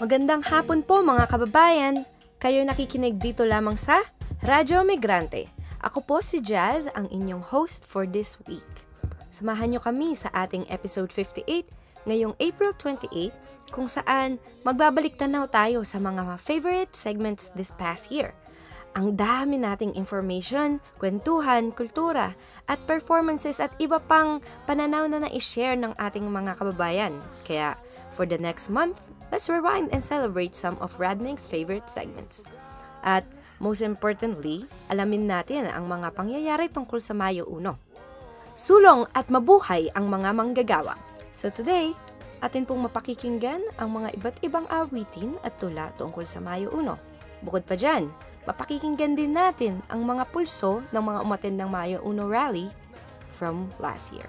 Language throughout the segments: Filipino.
Magandang hapon po mga kababayan. Kayo nakikinig dito lamang sa Radyo Migrante. Ako po si Jazz, ang inyong host for this week. Samahan nyo kami sa ating episode 58 ngayong April 28 kung saan magbabalik tanaw tayo sa mga favorite segments this past year. Ang dami nating information, kwentuhan, kultura, at performances at iba pang pananaw na na-share ng ating mga kababayan. Kaya, for the next month, let's rewind and celebrate some of Radmig's favorite segments. At most importantly, alamin natin ang mga pangyayari tungkol sa Mayo 1. Sulong at mabuhay ang mga manggagawa. So today, atin pong mapakikinggan ang mga iba't ibang awitin at tula tungkol sa Mayo 1. Bukod pa dyan, mapakikinggan din natin ang mga pulso ng mga umattend ng Mayo 1 rally from last year.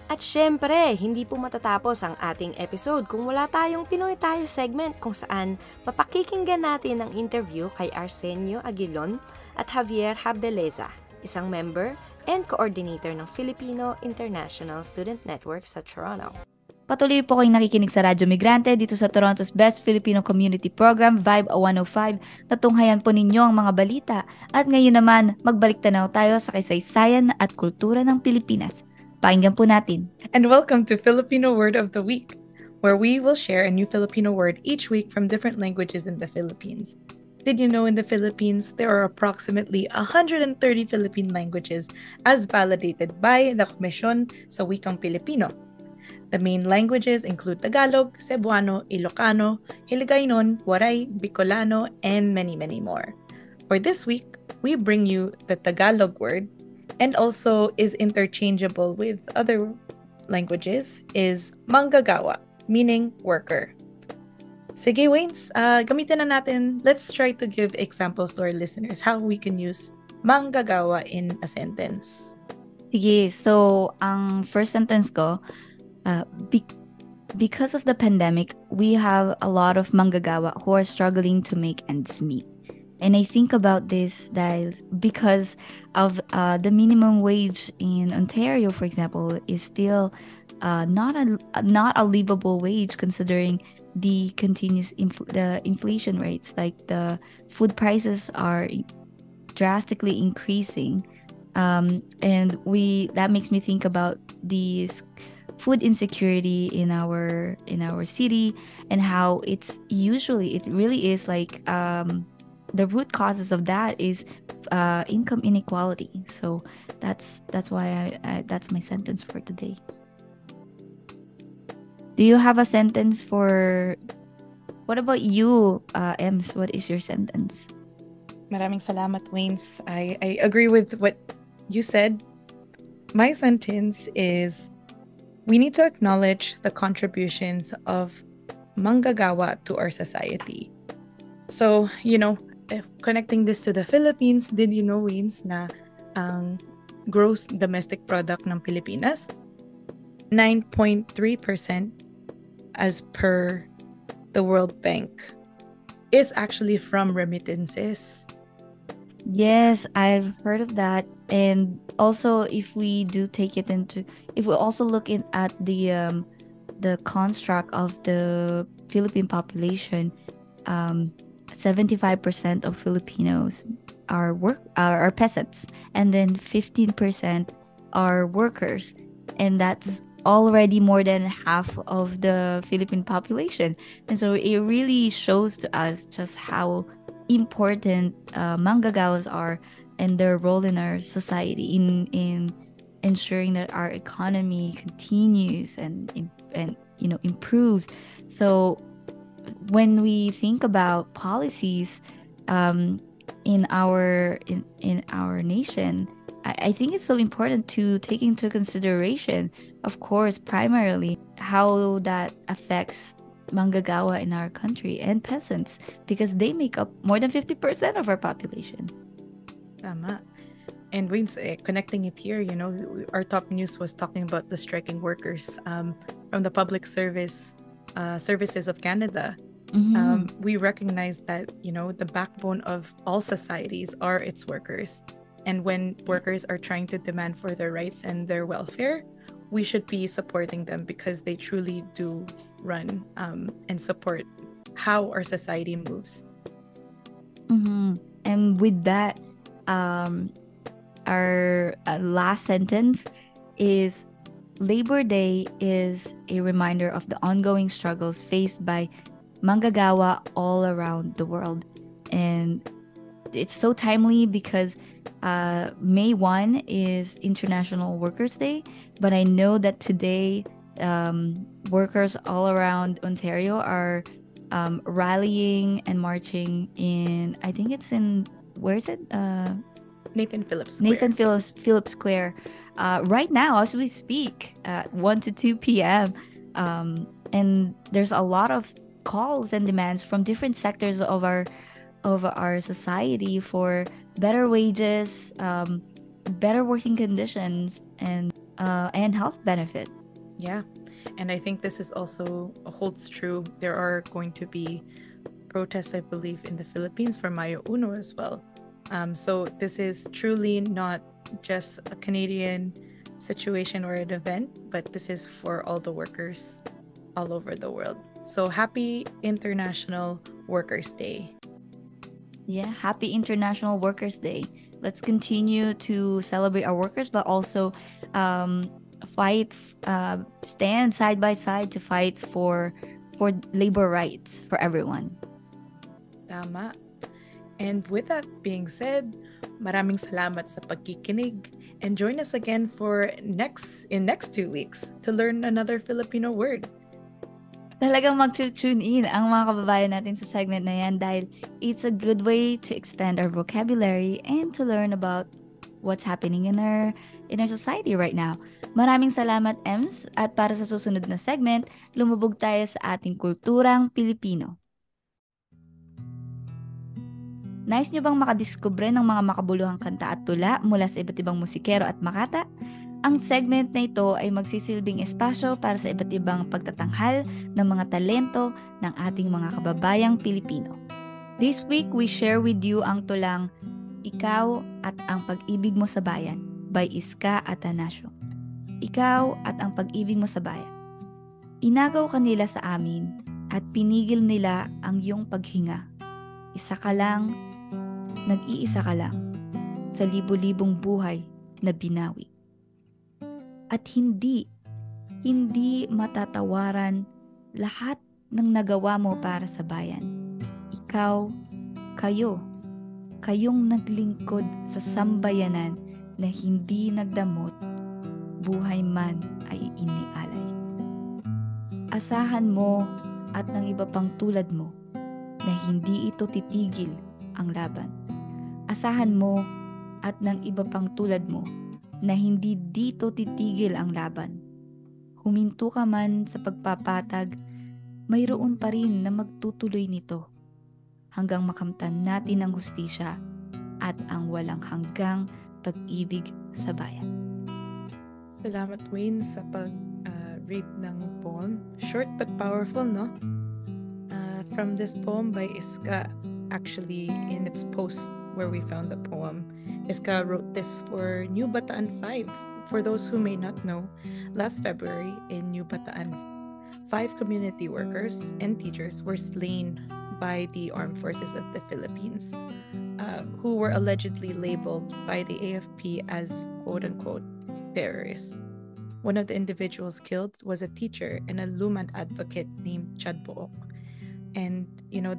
At syempre, hindi po matatapos ang ating episode kung wala tayong Pinoy Tayo segment kung saan mapakikinggan natin ang interview kay Arsenio Aguilon at Javier Hardeleza, isang member and coordinator ng Filipino International Student Network sa Toronto. Patuloy po kayong nakikinig sa Radyo Migrante dito sa Toronto's Best Filipino Community Program, Vibe 105. Natunghayan po ninyo ang mga balita. At ngayon naman, magbalik tanaw tayo sa kasaysayan at kultura ng Pilipinas. Pakinggan po natin. And welcome to Filipino Word of the Week, where we will share a new Filipino word each week from different languages in the Philippines. Did you know in the Philippines, there are approximately 130 Philippine languages as validated by the Komisyon sa Wikang Pilipino? The main languages include Tagalog, Cebuano, Ilocano, Hiligaynon, Waray, Bicolano, and many, many more. For this week, we bring you the Tagalog word, and also is interchangeable with other languages, is manggagawa, meaning worker. Sige, Waynes, gamitin na natin. Let's try to give examples to our listeners how we can use manggagawa in a sentence. Sige, so ang first sentence ko, because of the pandemic, we have a lot of manggagawa who are struggling to make ends meet. And I think about this because of the minimum wage in Ontario, for example, is still not a livable wage considering the continuous the inflation rates. Like the food prices are drastically increasing, and that makes me think about the food insecurity in our city, and how it really is like the root causes of that is income inequality. So that's why that's my sentence for today. Do you have a sentence for? What about you, Ems? What is your sentence? Maraming salamat, Waynes. I agree with what you said. My sentence is, we need to acknowledge the contributions of manggagawa to our society. So, connecting this to the Philippines, did you know, Waynes, na ang gross domestic product ng Pilipinas, 9.3% as per the World Bank is actually from remittances. Yes, I've heard of that. And also, if we also look at the construct of the Philippine population, 75% of Filipinos are peasants, and then 15% are workers, and that's already more than half of the Philippine population. And so it really shows to us just how important manggagawas are and their role in our society in ensuring that our economy continues and improves. So when we think about policies in our nation, I think it's so important to take into consideration, of course, primarily how that affects manggagawa in our country and peasants, because they make up more than 50% of our population. Tama. And Wayne's connecting it here, our top news was talking about the striking workers from the public services of Canada. Mm-hmm. We recognize that, the backbone of all societies are its workers. And when workers are trying to demand for their rights and their welfare, we should be supporting them because they truly do run and support how our society moves. And with that, our last sentence is Labor Day is a reminder of the ongoing struggles faced by manggagawa all around the world. And it's so timely because May 1 is International Workers' Day, but I know that today workers all around Ontario are rallying and marching in, I think it's in, where is it? Nathan Phillips Square. Nathan Phillips Square. Right now, as we speak, at 1 to 2 p.m. And there's a lot of calls and demands from different sectors of our society for better wages, better working conditions, and health benefit. Yeah, and I think this is also holds true. There are going to be protests, I believe, in the Philippines for Mayo Uno as well. So this is truly not just a Canadian situation or an event, but this is for all the workers all over the world. So happy International Workers' Day. Yeah, happy International Workers' Day. Let's continue to celebrate our workers, but also stand side by side to fight for labor rights for everyone. Tama. And with that being said, maraming salamat sa pagkikinig, and join us again for next 2 weeks to learn another Filipino word. Talagang mag-tune in ang mga kababayan natin sa segment na yan dahil it's a good way to expand our vocabulary and to learn about what's happening in our society right now. Maraming salamat, Ems, at para sa susunod na segment, lumubog tayo sa ating kulturang Pilipino. Nais nyo bang makadiskubre ng mga makabuluhang kanta at tula mula sa iba't ibang musikero at makata? Ang segment na ito ay magsisilbing espasyo para sa iba't ibang pagtatanghal ng mga talento ng ating mga kababayang Pilipino. This week, we share with you ang tulang Ikaw at ang Pag-ibig mo sa Bayan by Iska Atanasio. Ikaw at ang pag-ibig mo sa bayan. Inagaw ka nila sa amin at pinigil nila ang iyong paghinga. Isa ka lang, nag-iisa ka lang sa libu-libong buhay na binawi. At hindi matatawaran lahat ng nagawa mo para sa bayan. Kayong naglingkod sa sambayanan na hindi nagdamot, buhay man ay inialay. Asahan mo at ng iba pang tulad mo na hindi ito titigil ang laban. Asahan mo at ng iba pang tulad mo na hindi dito titigil ang laban. Huminto ka man sa pagpapatag, mayroon pa rin na magtutuloy nito hanggang makamtan natin ang hustisya at ang walang hanggang pag-ibig sa bayan. Salamat, Wayne, sa pag-read ng poem. Short but powerful, no? From this poem by Iska, actually in its post where we found the poem, Iska wrote this for New Bataan 5. For those who may not know, last February in New Bataan, 5 community workers and teachers were slain by the armed forces of the Philippines, who were allegedly labeled by the AFP as quote-unquote terrorists. One of the individuals killed was a teacher and a Lumad advocate named Chad Book. And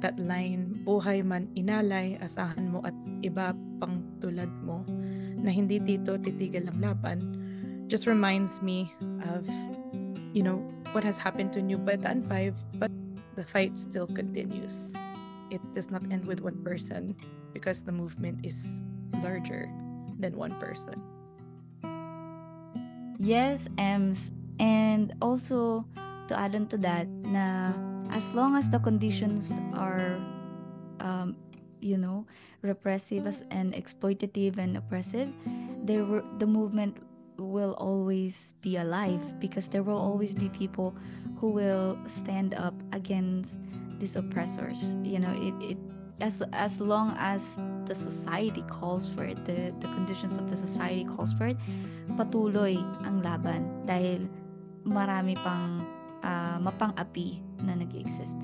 that line, buhay man inalay, asahan mo at iba pang tulad mo, na hindi dito titigil ang laban, just reminds me of, what has happened to New Bataan 5, but the fight still continues. It does not end with one person because the movement is larger than one person. Yes, Ems. And also, to add on to that, na as long as the conditions are, repressive and exploitative and oppressive, the movement will always be alive because there will always be people who will stand up against these oppressors. As long as the society calls for it, the conditions of the society calls for it, patuloy ang laban dahil marami pang mapang-api na nag-exist.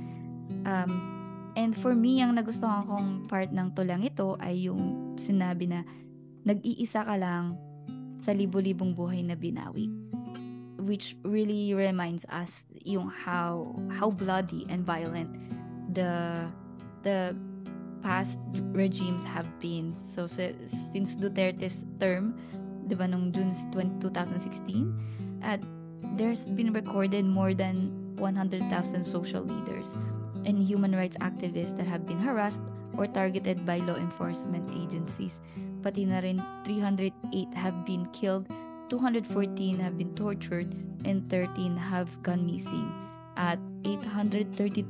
And for me, ang nagustuhan kong part ng tulang ito ay yung sinabi na nag-iisa ka lang sa libo-libong buhay na binawi, which really reminds us yung how bloody and violent the past regimes have been. So since Duterte's term, 'di ba, nung June 2016, at there's been recorded more than 100,000 social leaders and human rights activists that have been harassed or targeted by law enforcement agencies. Pati na rin 308 have been killed, 214 have been tortured, and 13 have gone missing. At 832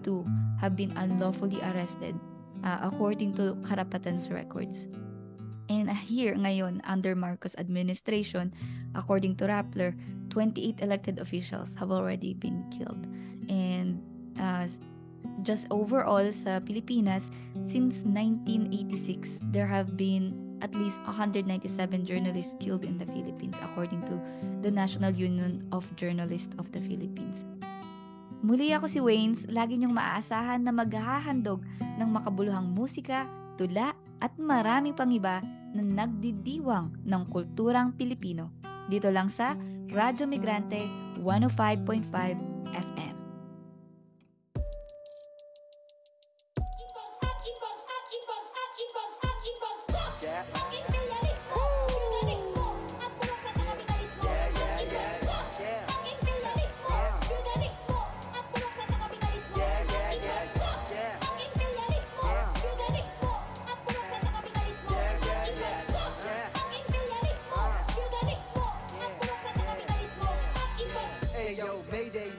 have been unlawfully arrested, according to Karapatan's records. And here ngayon, under Marcos administration, according to Rappler, 28 elected officials have already been killed. And just overall sa Pilipinas, since 1986, there have been at least 197 journalists killed in the Philippines, according to the National Union of Journalists of the Philippines. Muli ako si Waynes, lagi niyong maaasahan na maghahandog ng makabuluhang musika, tula, at maraming pang iba na nagdidiwang ng kulturang Pilipino. Dito lang sa Radyo Migrante 105.5 FM.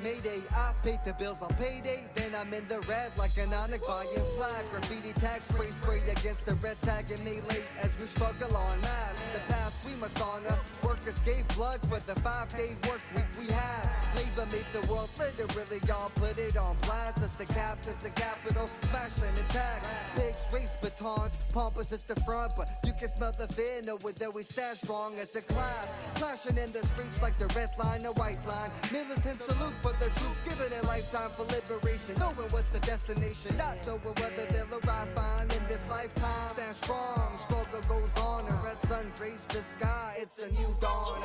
Mayday, I paid the bills on payday. Then I'm in the red like an onyx buying flag. Graffiti tag, spray against the red tag and melee as we struggle on mass. The past we must honor. Workers gave blood for the 5-day work week we had. Labor made the world literally, y'all put it on blast. As the capital, smash and attack. Pigs race batons, pompous is the front, but you can smell the fear, know that we stand strong as a class. Clashing in the streets like the red line, the white line. Militant salute for the troops, giving a lifetime for liberation. Knowing what's the destination, not knowing whether they'll arrive fine in this lifetime. Stand strong, struggle goes on. The red sun grazed the sky, it's a new dawn.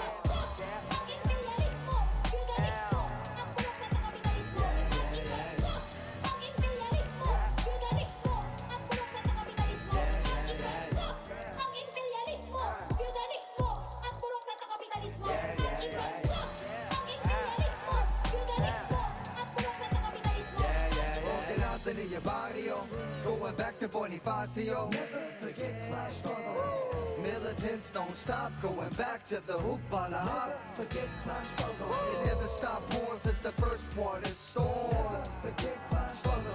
In your barrio, going back to Bonifacio. Never forget class struggle. Militants don't stop, going back to the hoop on a hop. Forget class struggle. It never stopped pouring since the first quarter storm. Never forget class struggle.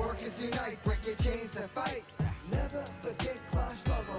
Workers unite, break your chains and fight. Never forget class struggle.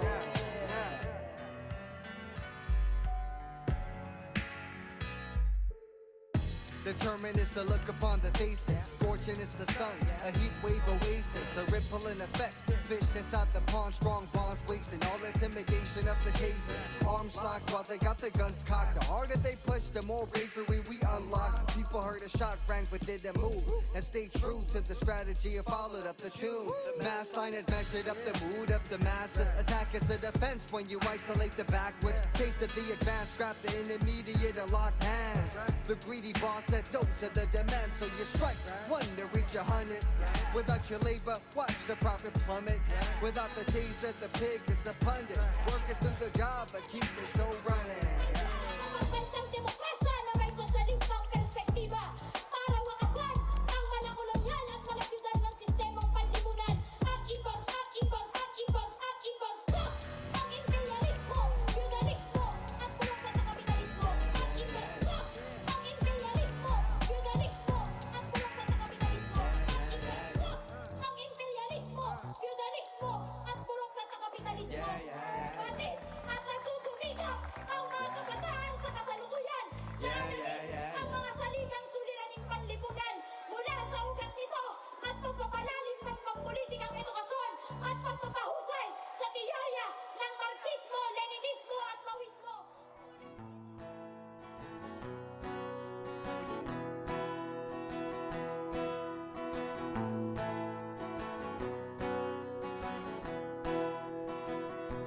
Determined is the look upon the faces. Scorching is the sun, a heat wave oasis. The ripple in effect, fish inside the pond. Strong bonds wasting all intimidation of the cases. Arms locked while they got the guns cocked. The harder they push, the more bravery we unlock. People heard a shot rang but didn't move. And stay true to the strategy and followed up the tune. Mass sign had measured up the mood of the masses. Attack is a defense when you isolate the backwards. Taste of the advance, grab the intermediate and lock hands. The greedy boss said no to the demand, so you strike one to reach 100. Without your labor, watch the profit plummet. Without the taser, the pig is a pundit. Workers do the job, but keep the show running.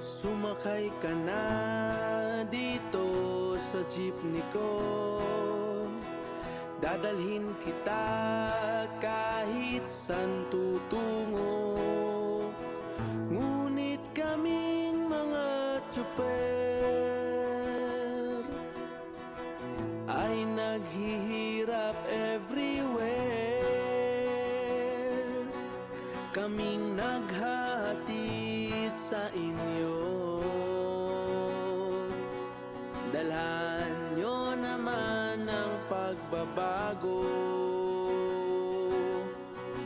Sumakay ka na dito sa jeepney ko, dadalhin kita kahit saan tutungo. Ngunit kaming mga tsuper ay naghihirap everywhere. Kaming naghahatid sa inyo, dalhan nyo naman ang pagbabago.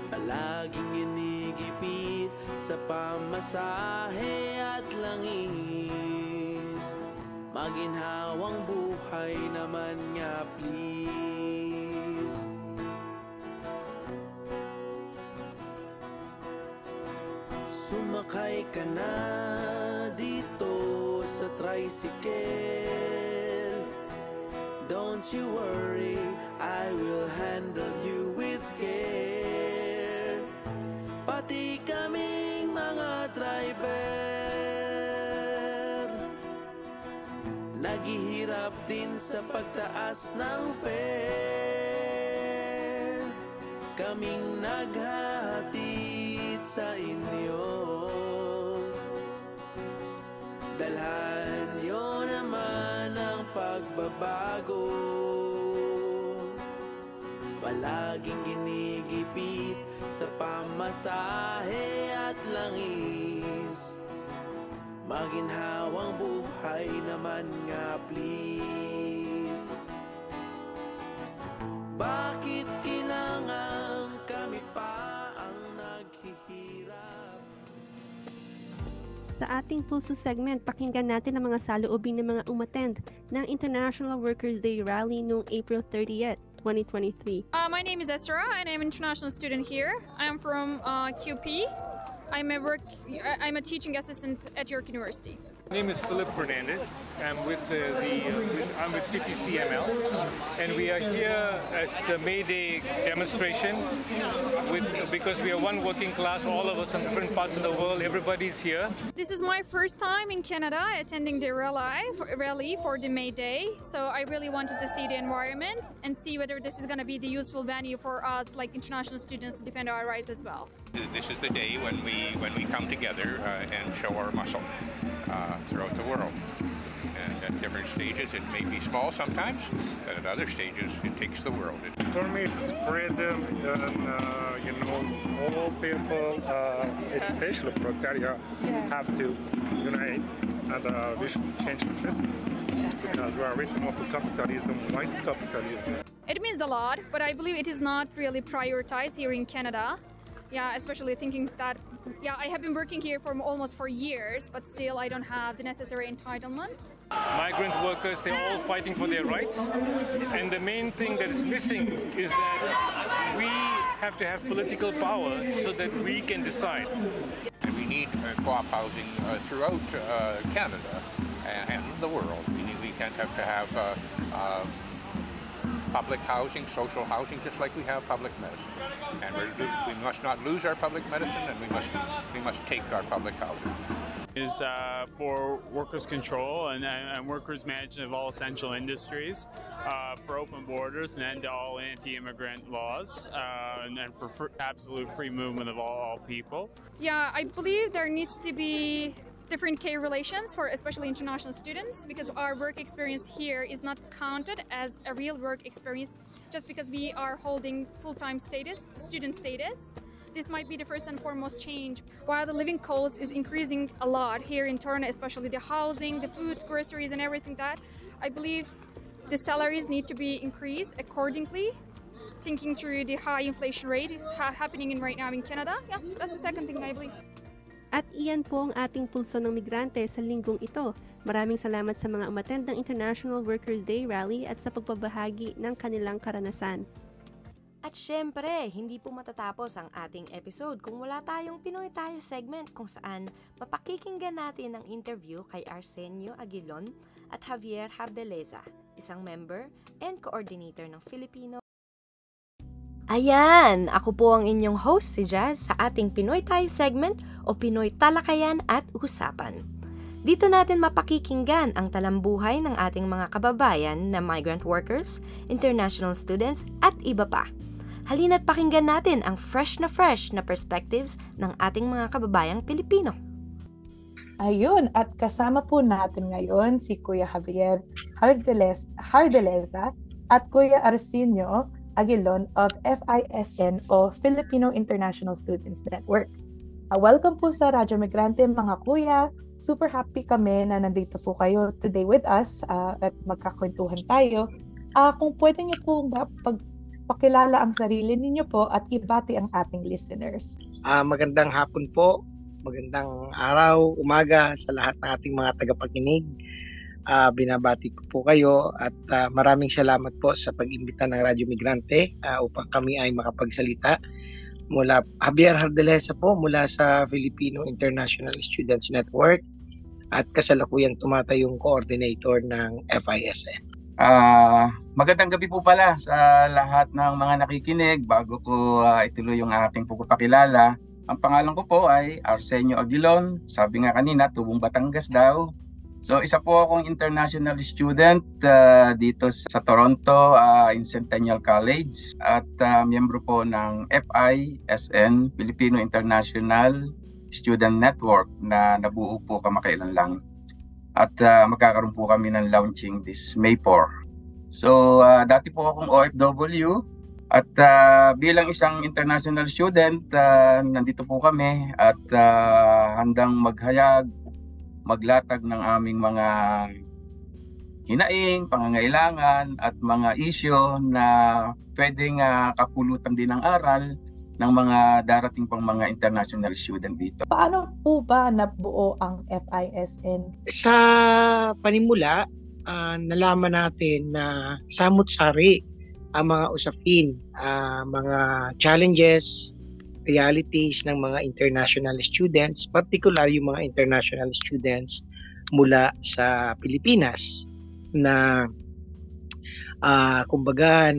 Palaging inigipit sa pamasahe at langis, maginhawang buhay naman nga please. Sumakay ka na dito sa tricycle, don't you worry, I will handle you with care. Pati kaming mga driver, naghihirap din sa pagtaas ng fare. Kaming naghahatid sa inyo, dalhan nyo naman ang pagbabago. Palaging ginigipit sa pamasahe at langis, maginhawang buhay naman nga please. Bakit kailangan kami pa ang naghihirap? Sa ating Pulso segment, pakinggan natin ang mga saloobin ng mga umattend ng International Workers' Day Rally noong April 30th, 2023. My name is Esra and I'm an international student here. I'm from QP. I'm a teaching assistant at York University. My name is Philip Fernandez. I'm with I'm with CTCML, and we are here as the May Day demonstration. Because we are one working class, all of us from different parts of the world. Everybody's here. This is my first time in Canada attending the rally for the May Day. So I really wanted to see the environment and see whether this is going to be the useful venue for us, like international students, to defend our rights as well. This is the day when we come together and show our muscle throughout the world. And at different stages, it may be small sometimes, but at other stages, it takes the world. For me, it's freedom, and all people, especially proletariat, have to unite, and we should change the system because we are victim of capitalism, white capitalism. It means a lot, but I believe it is not really prioritized here in Canada. Yeah, especially thinking that, I have been working here for almost 4 years, but still I don't have the necessary entitlements. Migrant workers, they're all fighting for their rights. And the main thing that is missing is that we have to have political power so that we can decide. And we need co-op housing throughout Canada and the world. We can't have to have public housing, social housing, just like we have public medicine. And we must not lose our public medicine, and we must take our public housing. Is for workers' control and workers' management of all essential industries, for open borders and end to all anti-immigrant laws, and for absolute free movement of all people. Yeah, I believe there needs to be different care relations for especially international students, because our work experience here is not counted as a real work experience just because we are holding full-time student status. This might be the first and foremost change. While the living cost is increasing a lot here in Toronto, especially the housing, the food, groceries, and everything that, I believe the salaries need to be increased accordingly, thinking through the high inflation rate is happening right now in Canada. Yeah, that's the second thing I believe. At iyan po ang ating Pulso ng Migrante sa linggong ito. Maraming salamat sa mga umattend ng International Workers' Day Rally at sa pagbabahagi ng kanilang karanasan. At syempre, hindi po matatapos ang ating episode kung wala tayong Pinoy Tayo segment kung saan mapakikinggan natin ang interview kay Arsenio Aguilon at Javier Hardeleza, isang member and coordinator ng Filipino. Ayan! Ako po ang inyong host, si Jazz, sa ating Pinoy Tayo segment o Pinoy Talakayan at Usapan. Dito natin mapakikinggan ang talambuhay ng ating mga kababayan na migrant workers, international students at iba pa. Halina't pakinggan natin ang fresh na perspectives ng ating mga kababayang Pilipino. Ayun, at kasama po natin ngayon si Kuya Javier Hardeleza at Kuya Arsenio Aguilon of FISN o Filipino International Students Network. Welcome po sa Radyo Migrante mga kuya. Super happy kami na nandito po kayo today with us at magkakwentuhan tayo. Kung pwede niyo po pakilala ang sarili ninyo po at ibati ang ating listeners. Magandang hapon po. Magandang araw, umaga sa lahat ng ating mga tagapakinig. Binabati ko po kayo at maraming salamat po sa pag-imbita ng Radyo Migrante upang kami ay makapagsalita. Mula Javier Hardeleza po mula sa Filipino International Students Network at kasalukuyang tumatayong coordinator ng FISN. Magandang gabi po pala sa lahat ng mga nakikinig. Bago ko ituloy yung ating pagpapakilala, ang pangalan ko po ay Arsenio Aguilon. Sabi nga kanina, Tubong Batangas daw. So isa po akong international student dito sa Toronto in Centennial College at miyembro po ng FISN, Filipino International Student Network na nabuo po kamakailan lang. At magkakaroon po kami ng launching this May 4. So dati po akong OFW at bilang isang international student, nandito po kami at handang maghayag, maglatag ng aming mga hinaing, pangangailangan at mga isyu na pwedeng kapulutan din ng aral ng mga darating pang mga international student dito. Paano po ba nabuo ang FISN? Sa panimula, nalaman natin na samut-sari ang mga usapin, mga challenges, realities ng mga international students, particular yung mga international students mula sa Pilipinas na kumbaga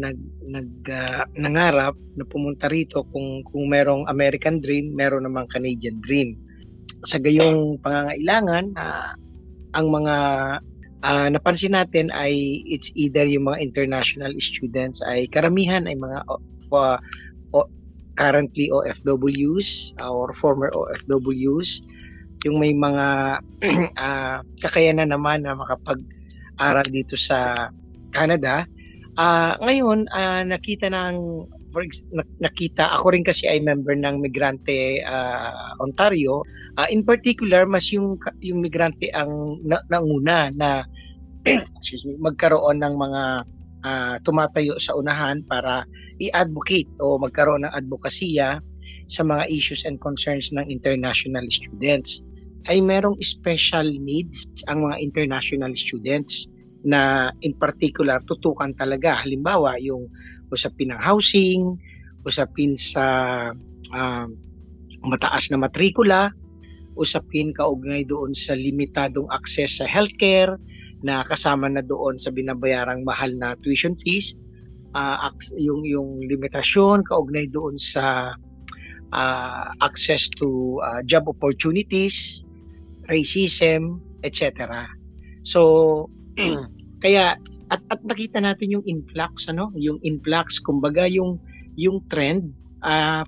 nangarap na pumunta rito kung merong American dream, meron namang Canadian dream. Sa gayong pangangailangan, ang mga napansin natin ay it's either yung mga international students ay karamihan ay mga currently OFWs or former OFWs, yung may mga kakayanan naman na makapag-aral dito sa Canada. Ngayon, nakita ako rin kasi ay member ng Migrante Ontario. In particular, mas yung Migrante ang nauna na magkaroon ng mga tumatayo sa unahan para i-advocate o magkaroon ng advokasya sa mga issues and concerns ng international students. Ay merong special needs ang mga international students na in particular tutukan talaga. Halimbawa, yung usapin ng housing, usapin sa mataas na matrikula, usapin kaugnay doon sa limitadong access sa healthcare, na kasama na doon sa binabayarang mahal na tuition fees, yung limitasyon kaugnay doon sa access to job opportunities, racism, etc. So kaya at nakita natin yung influx, yung influx, kumbaga yung trend.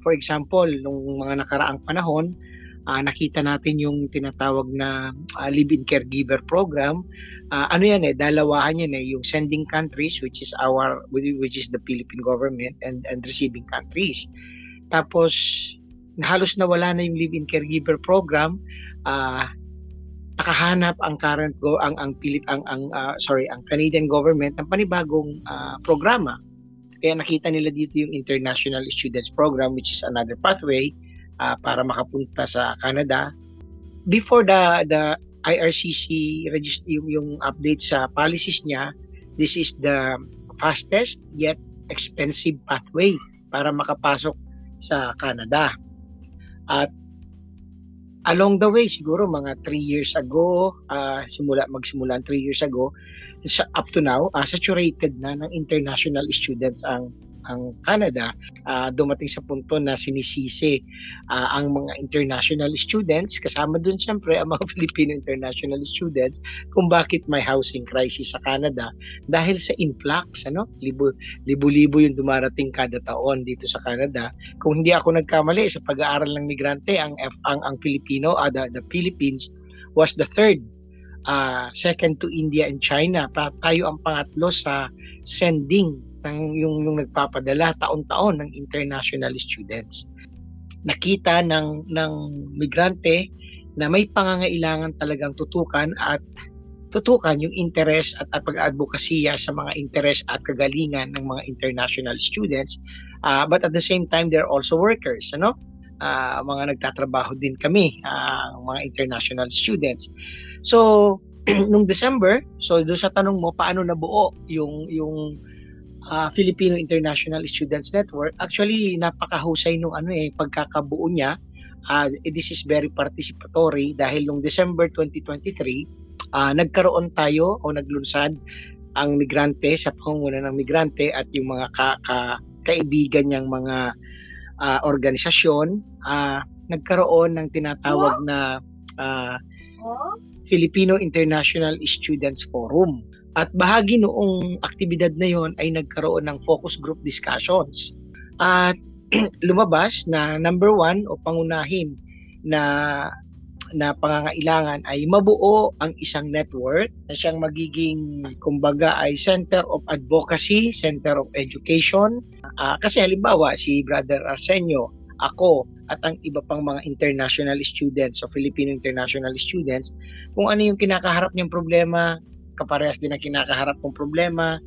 For example, nung mga nakaraang panahon, nakita natin yung tinatawag na live-in caregiver program. Dalawahan yan yung sending countries, which is the Philippine government, and receiving countries. Tapos halos nawala na yung live-in caregiver program. Nakahanap ang Canadian government ng panibagong programa. Kaya nakita nila dito yung International Students Program, which is another pathway para makapunta sa Canada. Before the IRCC yung update sa policies niya, this is the fastest yet expensive pathway para makapasok sa Canada. At along the way, siguro mga 3 years ago, magsimula 3 years ago, up to now, saturated na ng international students ang ang Canada, dumating sa punto na sinisisi ang mga international students, kasama dun siyempre ang mga Filipino international students, kung bakit may housing crisis sa Canada dahil sa influx, libo-libo yung dumarating kada taon dito sa Canada. Kung hindi ako nagkamali sa pag-aaral ng migrante, ang Filipino, the Philippines was the third, second to India and China. Tayo ang pangatlo sa sending ng yung nagpapadala taon-taon ng international students. Nakita ng migrante na may pangangailangan talagang tutukan yung interes at pag-advokasya sa mga interes at kagalingan ng mga international students. But at the same time, they're also workers, mga nagtatrabaho din kami, mga international students. So, nung December, so doon sa tanong mo, paano nabuo yung Filipino International Students Network, actually, napakahusay nung pagkakabuo niya. This is very participatory dahil nung December 2023, nagkaroon tayo o naglunsad ang migrante sa pangunguna ng migrante at yung mga kaibigan niyang mga organisasyon, nagkaroon ng tinatawag na Filipino International Students Forum. At bahagi noong aktibidad na yon ay nagkaroon ng focus group discussions. At lumabas na number 1 o pangunahin na pangangailangan ay mabuo ang isang network na siyang magiging, kumbaga, ay Center of Advocacy, Center of Education. Kasi halimbawa, si Brother Arsenio, ako, at ang iba pang mga international students o Filipino international students, kung ano yung kinakaharap niyang problema, kaparehas din ang kinakaharap kong problema,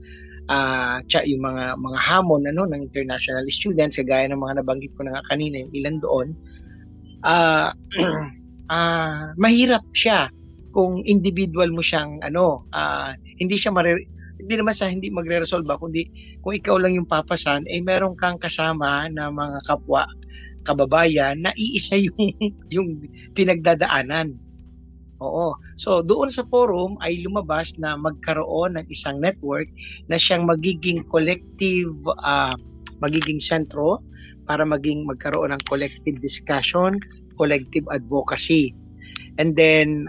yung mga hamon ng international students, kagaya ng mga nabanggit ko na nga kanina, yung ilan doon, mahirap siya kung individual mo siyang hindi naman sa hindi magre-resolve kundi kung ikaw lang yung papasan, meron kang kasama na mga kapwa kababayan na iisa yung pinagdadaanan. Oo. So doon sa forum ay lumabas na magkaroon ng isang network na siyang magiging collective, magiging sentro para magkaroon ng collective discussion, collective advocacy. And then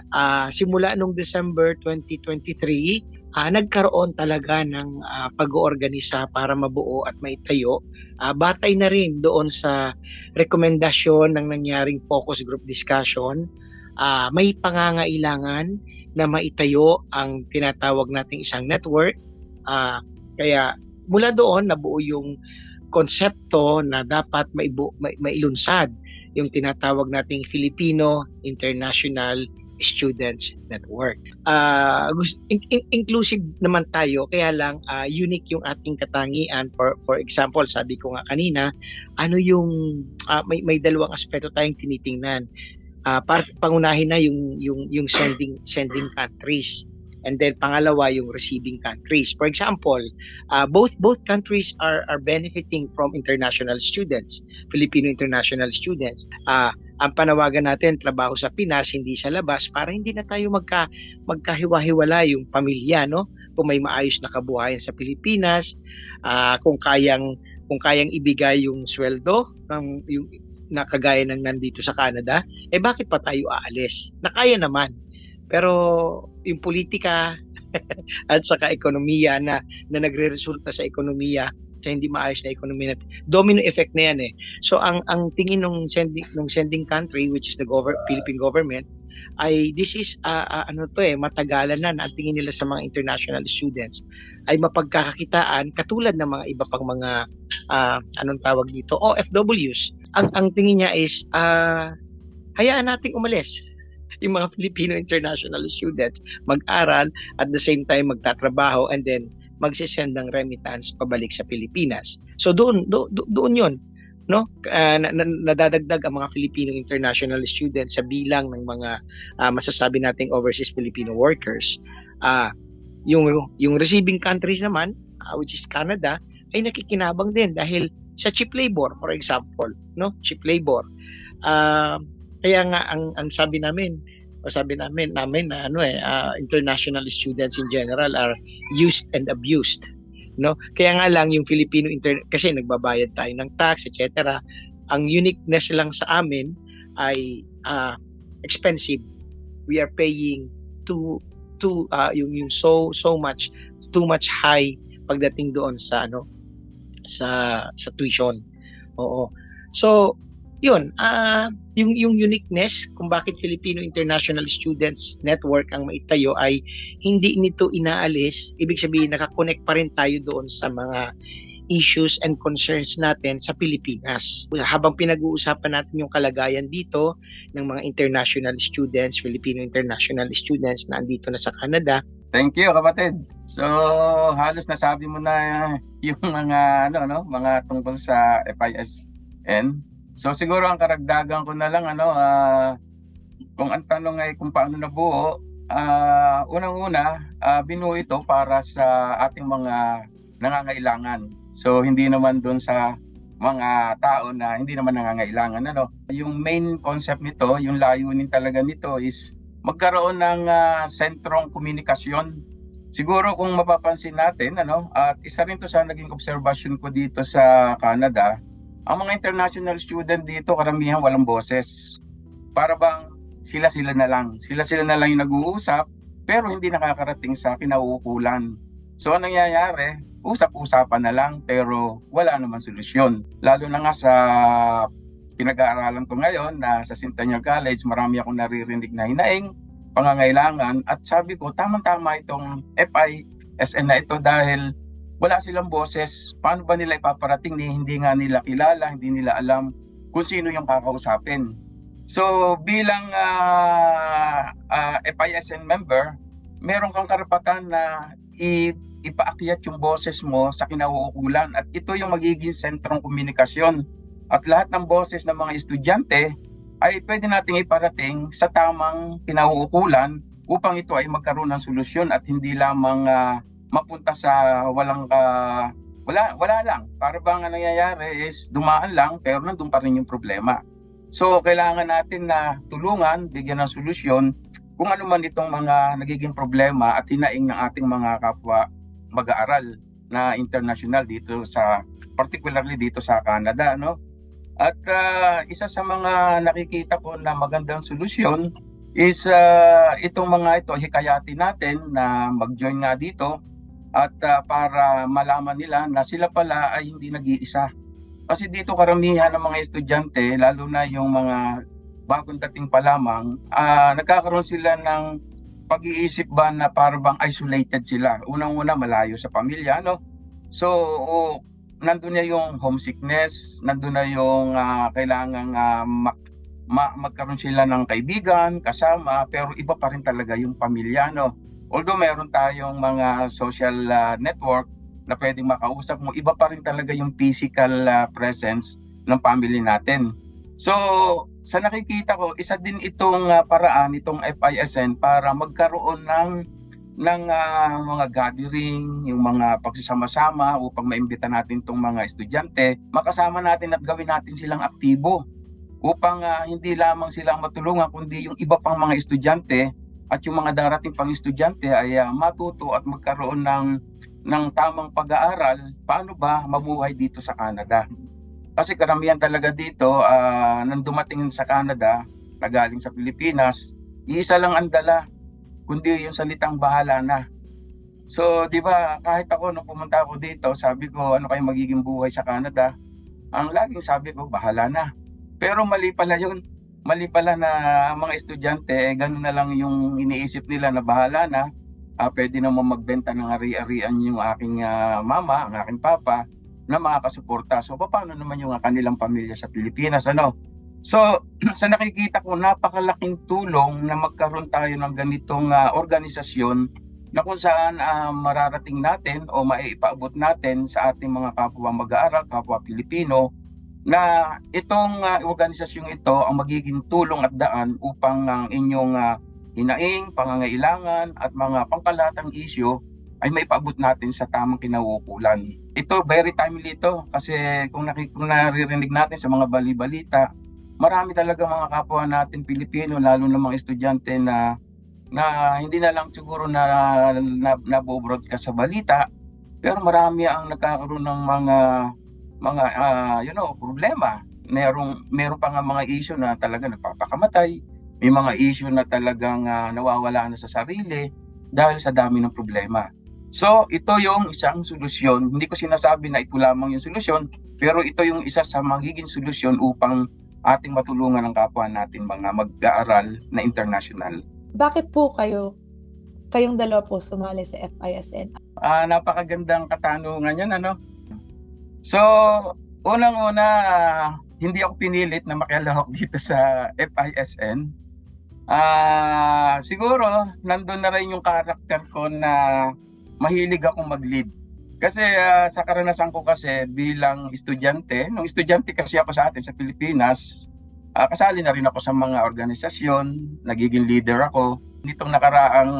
simula nung December 2023, nagkaroon talaga ng pag-oorganisa para mabuo at maitayo. Batay na rin doon sa rekomendasyon ng nangyaring focus group discussion, may pangangailangan na maitayo ang tinatawag nating isang network. Kaya mula doon nabuo yung konsepto na dapat mailunsad yung tinatawag nating Filipino International Students Network. Inclusive naman tayo, kaya lang unique yung ating katangian. For example, sabi ko nga kanina, yung may dalawang aspeto tayong tinitingnan. Pangunahin na yung sending countries, and then pangalawa yung receiving countries. For example, both countries are benefiting from international students, Filipino international students. Ang panawagan natin, trabaho sa Pinas, hindi sa labas, para hindi na tayo magkahiwa-hiwala yung pamilya, kung may maayos na kabuhayan sa Pilipinas, kung kayang ibigay yung sweldo yung na kagaya ng nandito sa Canada, bakit pa tayo aalis? Nakaya naman. Pero yung politika at saka ekonomiya na nagre-resulta sa ekonomiya, sa hindi maayos na ekonomiya, domino effect na yan. So ang tingin ng sending country, which is the Philippine government, ay this is matagalan na ang tingin nila sa mga international students ay mapagkakakitaan katulad ng mga iba pang mga OFWs. Ang tingin niya is hayaan nating umalis yung mga Filipino international students, mag-aral, at the same time magtatrabaho, and then magsisend ng remittance pabalik sa Pilipinas. So doon yun, nadadagdag ang mga Filipino international students sa bilang ng mga masasabi nating overseas Filipino workers. Yung receiving countries naman, which is Canada, ay nakikinabang din dahil sa cheap labor, for example, cheap labor. Kaya nga ang sabi namin na international students in general are used and abused. no? Kaya nga lang yung Filipino kasi nagbabayad tayo ng tax, etc. Ang uniqueness lang sa amin ay expensive. We are paying too much high pagdating doon sa sa tuition. Oo. So, yun, yung uniqueness kung bakit Filipino International Students Network ang maitayo ay hindi nito inaalis. Ibig sabihin, nakakonect pa rin tayo doon sa mga issues and concerns natin sa Pilipinas. Habang pinag-uusapan natin yung kalagayan dito ng mga international students, Filipino international students na andito na sa Canada. Thank you, kapatid. So, halos nasabi mo na yung mga mga tungkol sa FISN. So siguro ang karagdagan ko na lang kung ang tanong ay kung paano nabuo, unang-una binuo ito para sa ating mga nangangailangan. So hindi naman doon sa mga tao na hindi naman nangangailangan. Yung main concept nito, yung layunin talaga nito is magkaroon ng sentrong komunikasyon. Siguro kung mapapansin natin, at isa rin to sa naging observation ko dito sa Canada, ang mga international student dito karamihan walang boses. Para bang sila-sila na lang. Sila-sila na lang yung nag-uusap pero hindi nakakarating sa kinauukulan. So anong nangyayari? Usap-usapan na lang pero wala naman solusyon. Lalo na nga sa pinag-aaralan ko ngayon na sa Centennial College, marami akong naririnig na hinaing, pangangailangan, at sabi ko tamang-tama itong FISN na ito dahil wala silang boses. Paano ba nila ipaparating hindi nga nila kilala, hindi nila alam kung sino yung kakausapin. So bilang FISN member, meron kang karapatan na ipaakyat yung boses mo sa kinauukulan at ito yung magiging sentrong komunikasyon. At lahat ng boses ng mga estudyante ay pwede nating iparating sa tamang kinauukulan upang ito ay magkaroon ng solusyon at hindi lamang mapunta sa wala lang. Para bang ang nangyayari is dumaan lang pero nandun pa rin yung problema. So kailangan natin na tulungan, bigyan ng solusyon kung ano man itong mga nagiging problema at hinaing ng ating mga kapwa mag-aaral na international dito particularly dito sa Canada, At isa sa mga nakikita ko na magandang solusyon is itong mga ito hikayatin natin na mag-join nga dito at para malaman nila na sila pala ay hindi nag-iisa. Kasi dito karamihan ng mga estudyante, lalo na yung mga bagong dating pa lamang, nagkakaroon sila ng pag-iisip ba na parang bang isolated sila. Unang-una malayo sa pamilya, So nandun na yung homesickness, nandun na yung kailangan magkaroon sila ng kaibigan, kasama, pero iba pa rin talaga yung pamilya, Although meron tayong mga social network na pwedeng makausap mo, iba pa rin talaga yung physical presence ng family natin. So, sa nakikita ko, isa din itong paraan, itong FISN para magkaroon ng mga gathering, yung mga pagsasama-sama upang maimbita natin itong mga estudyante, makasama natin at gawin natin silang aktibo upang hindi lamang silang matulungan kundi yung iba pang mga estudyante at yung mga darating pang estudyante ay matuto at magkaroon ng tamang pag-aaral paano ba mabuhay dito sa Canada. Kasi karamihan talaga dito nang dumating sa Canada na galing sa Pilipinas, iisa lang ang dala kundi yung salitang bahala na. So, di ba, kahit ako nung pumunta ako dito, sabi ko, ano kayong magiging buhay sa Canada? Ang laging sabi ko, bahala na. Pero mali pala yun. Mali pala na ang mga estudyante, ganun na lang yung iniisip nila na bahala na. Pwede naman magbenta ng ari-arian yung aking mama, ang aking papa, na makakasuporta. So, paano naman yung kanilang pamilya sa Pilipinas, So, sa nakikita ko, napakalaking tulong na magkaroon tayo ng ganitong organisasyon na kung saan mararating natin o maipaabot natin sa ating mga kapwa mag-aaral, kapwa Pilipino, na itong organisasyong ito ang magiging tulong at daan upang ang inyong hinaing, pangangailangan at mga pangkalatang isyu ay maipaabot natin sa tamang kinauukulan. Ito, very timely ito kasi kung naririnig natin sa mga bali-balita, marami talaga mga kapwa natin Pilipino, lalo na mga estudyante na hindi na lang siguro na nabo-broadcast sa balita, Pero marami ang nagkakaroon ng mga problema. Meron pa nga mga issue na talaga nagpapakamatay. May mga issue na talagang nawawala na sa sarili dahil sa dami ng problema. So, ito yung isang solusyon. Hindi ko sinasabi na ito lamang yung solusyon, pero ito yung isa sa magiging solusyon upang ating matulungan ang kapwa natin mga mag-aaral na international. Bakit po kayong dalawa po sumali sa FISN? Napakagandang katanungan yan, ano? So, unang-una, hindi ako pinilit na makialahok dito sa FISN. Siguro, nandun na rin yung karakter ko na mahilig akong mag-lead. Kasi sa karanasan ko kasi bilang estudyante, nung estudyante kasi ako sa atin sa Pilipinas, kasali na rin ako sa mga organisasyon, nagiging leader ako. Nitong nakaraang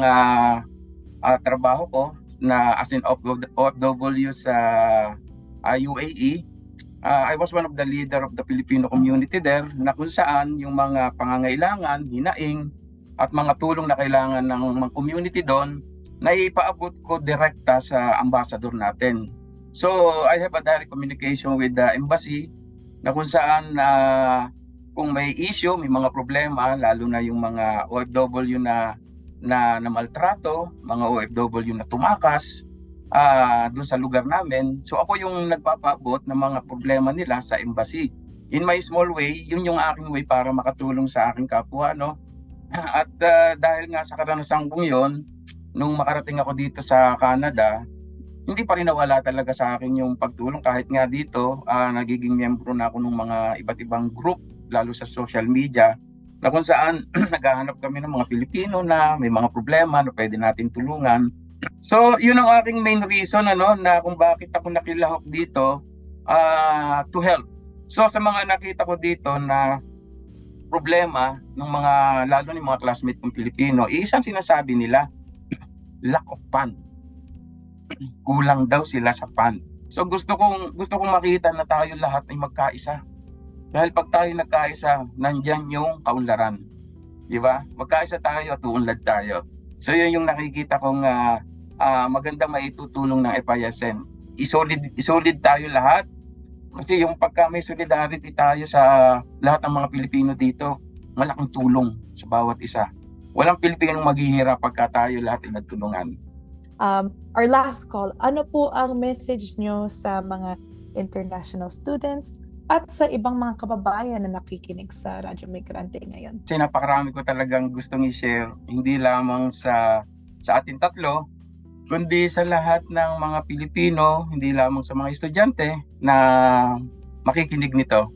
trabaho ko na as in OFW sa UAE, I was one of the leader of the Filipino community there, na kung saan yung mga pangangailangan, hinaing at mga tulong na kailangan ng mga community doon, naipaabot ko direkta sa ambassador natin. So I have a direct communication with the embassy na kung saan kung may issue, may mga problema, lalo na yung mga OFW na maltrato, mga OFW na tumakas doon sa lugar namin. So ako yung nagpapaabot ng mga problema nila sa embassy. In my small way, yun yung aking way para makatulong sa aking kapwa, no? At dahil nga sa karanasan kong yun, nung makarating ako dito sa Canada, hindi pa rin nawala talaga sa akin yung pagtulong. Kahit nga dito, nagiging miyembro na ako ng mga iba't ibang group, lalo sa social media, na kung saan naghahanap kami ng mga Pilipino na may mga problema na pwede natin tulungan. So, yun ang aking main reason na kung bakit ako nakilahok dito, to help. So, sa mga nakita ko dito na problema ng mga, lalo ng mga classmate kong Pilipino, isang sinasabi nila, lack of fund. Kulang daw sila sa fund. So gusto kong makita na tayo lahat ay magkaisa. Dahil pag tayo nagkaisa, nandiyan yung kaunlaran. Di ba? Magkaisa tayo at uunlad tayo. So yun yung nakikita kong magandang maitutulong ng FISN. Isolid tayo lahat. Kasi yung pagka may solidarity tayo sa lahat ng mga Pilipino dito, malaking tulong sa bawat isa. Walang Pilipinong maghihirap pagka tayo lahat ay nagtulungan. Our last call, ano po ang message nyo sa mga international students at sa ibang mga kababayan na nakikinig sa Radyo Migrante ngayon? Kasi napakarami ko talagang gustong i-share, hindi lamang sa ating tatlo, kundi sa lahat ng mga Pilipino, hindi lamang sa mga estudyante na makikinig nito.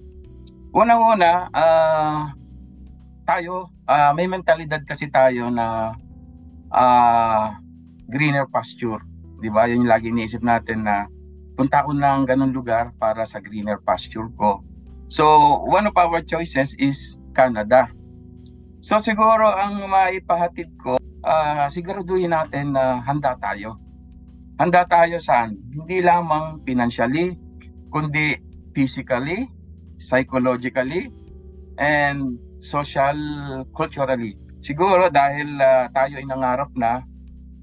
Unang-una, tayo, may mentalidad kasi tayo na greener pasture. Di ba? Yun yung lagi iniisip natin na punta ko ng ganun lugar para sa greener pasture ko. So, one of our choices is Canada. So, siguro ang maipahatid ko, siguraduhin natin na handa tayo. Handa tayo saan? Hindi lamang financially, kundi physically, psychologically, and social, culturally. Siguro dahil tayo ay nangarap na,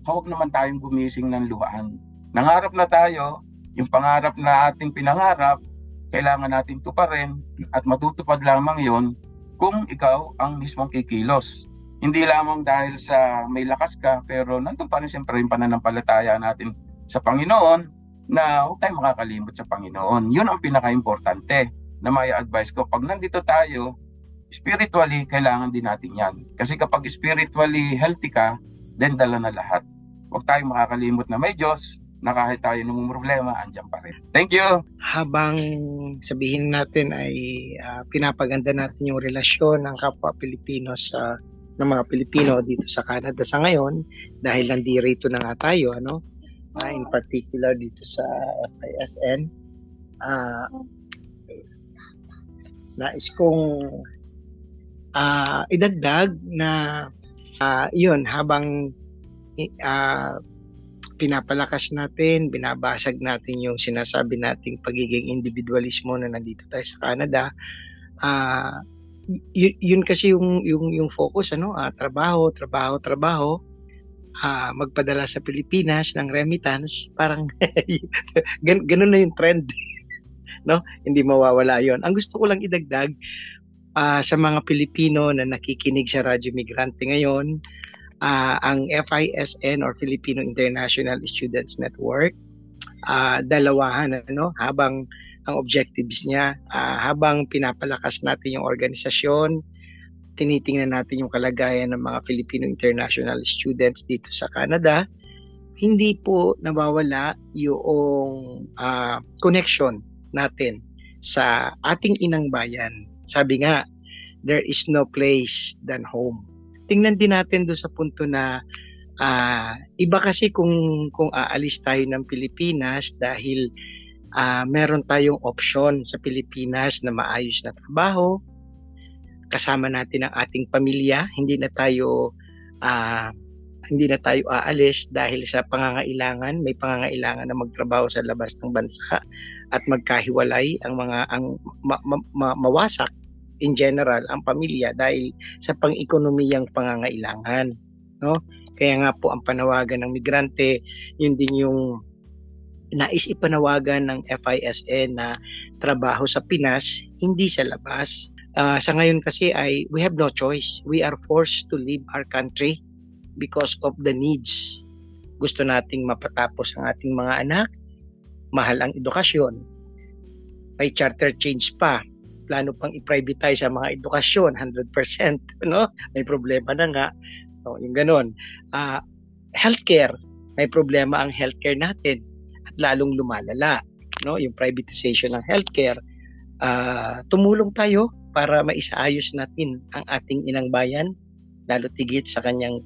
huwag naman tayong gumising ng luhaan. Nangarap na tayo, yung pangarap na ating pinangarap, kailangan natin tuparin at matutupad lamang yon kung ikaw ang mismong kikilos. Hindi lamang dahil sa may lakas ka, pero nandun pa rin siyempre yung pananampalataya natin sa Panginoon na huwag tayong makakalimot sa Panginoon. Yun ang pinaka-importante na may advice ko. Pag nandito tayo, spiritually, kailangan din natin yan. Kasi kapag spiritually healthy ka, then dala na lahat. Huwag tayong makakalimot na may Diyos, na kahit tayo nung problema, andyan pa rin. Thank you! Habang sabihin natin ay pinapaganda natin yung relasyon ng kapwa Pilipino ng mga Pilipino dito sa Canada sa ngayon, dahil nandirito na nga tayo, in particular dito sa FISN, nais kong idagdag na yun, habang pinapalakas natin, binabasag natin yung sinasabi nating pagiging individualismo na nandito tayo sa Canada, yun kasi yung focus, trabaho. magpadala sa Pilipinas ng remittance, parang ganun na yung trend. No? Hindi mawawala yon. Ang gusto ko lang idagdag sa mga Pilipino na nakikinig sa Radyo Migrante ngayon, ang FISN or Filipino International Students Network, dalawahan habang ang objectives niya, habang pinapalakas natin yung organisasyon, tinitingnan natin yung kalagayan ng mga Filipino international students dito sa Canada, hindi po nawawala yung connection natin sa ating inang bayan. Sabi nga, there is no place than home. Tingnan din natin doon sa punto na iba kasi kung aalis tayo ng Pilipinas dahil meron tayong option sa Pilipinas na maayos na trabaho, kasama natin ang ating pamilya, hindi na tayo aalis dahil sa pangangailangan, may pangangailangan na magtrabaho sa labas ng bansa at magkahiwalay mawasak in general ang pamilya dahil sa pang-ekonomiyang pangangailangan, no? Kaya nga po ang panawagan ng migrante, yun din yung nais ipanawagan ng FISN na trabaho sa Pinas, hindi sa labas. Sa ngayon kasi we have no choice. We are forced to leave our country because of the needs. Gusto nating mapatapos ang ating mga anak, mahal ang edukasyon, may charter change pa, plano pang i-privatize ang mga edukasyon, 100%, no? May problema na nga, yung ganon. Healthcare, may problema ang healthcare natin at lalong lumalala, no? Yung privatization ng healthcare. Tumulong tayo para maisaayos natin ang ating inang bayan, lalo tigit sa kanyang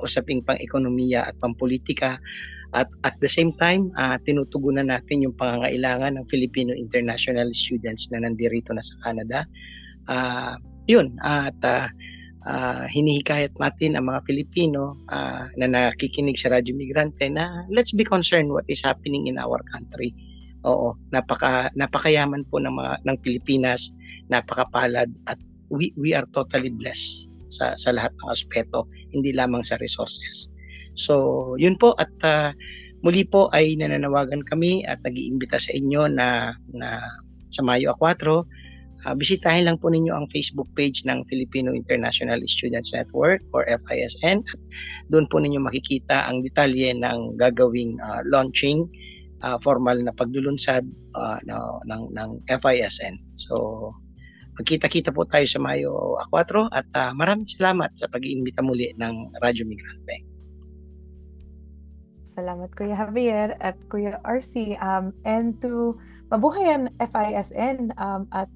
usaping pang-ekonomiya at pampolitika. At at the same time, tinutugunan natin yung pangangailangan ng Filipino international students na nandirito na sa Canada. Hinihikayat natin ang mga Filipino na nakikinig sa Radyo Migrante na let's be concerned what is happening in our country. Oo, napakayaman po ng Pilipinas, napakapalad at we are totally blessed sa lahat ng aspeto, hindi lamang sa resources. So, yun po at muli po ay nananawagan kami at nag-iimbita sa inyo na sa Mayo 4, bisitahin lang po ninyo ang Facebook page ng Filipino International Students Network or FISN at doon po ninyo makikita ang detalye ng gagawing launching, formal na paglulunsad ng FISN. So, magkita-kita po tayo sa Mayo 4 at maraming salamat sa pag-iimbita muli ng Radyo Migrante. Salamat Kuya Javier at Kuya RC and to mabuhay ang FISN at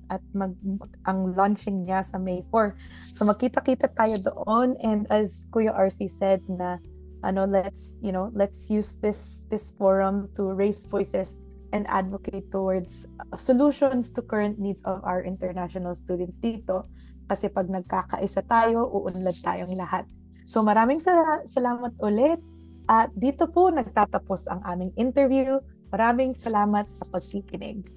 ang launching niya sa May 4. So magkita-kita tayo doon and as Kuya RC said na let's use this forum to raise voices and advocate towards solutions to current needs of our international students dito kasi pag nagkakaisa tayo, uunlad tayong lahat. So maraming salamat ulit. At dito po nagtatapos ang aming interview. Maraming salamat sa pagkikinig.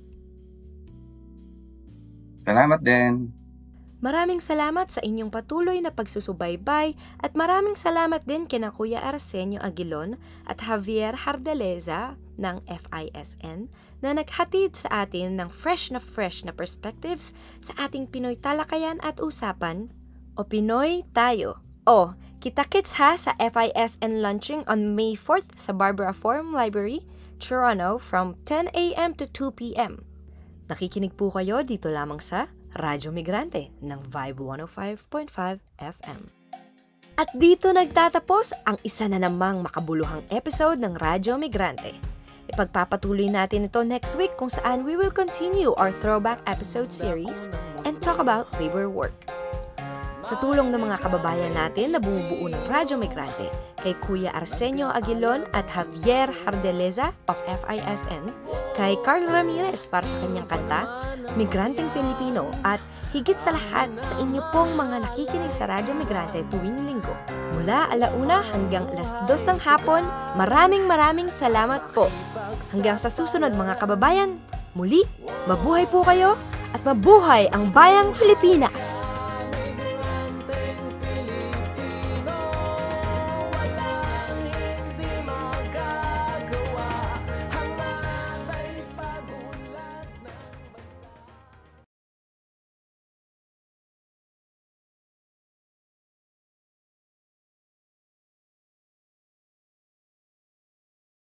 Salamat din. Maraming salamat sa inyong patuloy na pagsusubaybay at maraming salamat din kina Kuya Arsenio Aguilon at Javier Hardeleza ng FISN na naghatid sa atin ng fresh na perspectives sa ating Pinoy talakayan at usapan o Pinoy tayo. Kita-kits ha sa FISN launching on May 4th sa Barbara Forum Library, Toronto from 10 a.m. to 2 p.m. Nakikinig po kayo dito lamang sa Radyo Migrante ng Vibe 105.5 FM. At dito nagtatapos ang isa na namang makabuluhang episode ng Radyo Migrante. Ipagpapatuloy natin ito next week kung saan we will continue our throwback episode series and talk about labor work. Sa tulong ng mga kababayan natin na bumubuo ng Radyo Migrante, kay Kuya Arsenio Aguilon at Javier Hardeleza of FISN, kay Carl Ramirez para sa kanyang kanta, Migranteng Pilipino, at higit sa lahat sa inyo pong mga nakikinig sa Radyo Migrante tuwing linggo. Mula 1:00 hanggang 2:00 ng hapon, maraming salamat po. Hanggang sa susunod mga kababayan, muli, mabuhay po kayo at mabuhay ang bayang Pilipinas!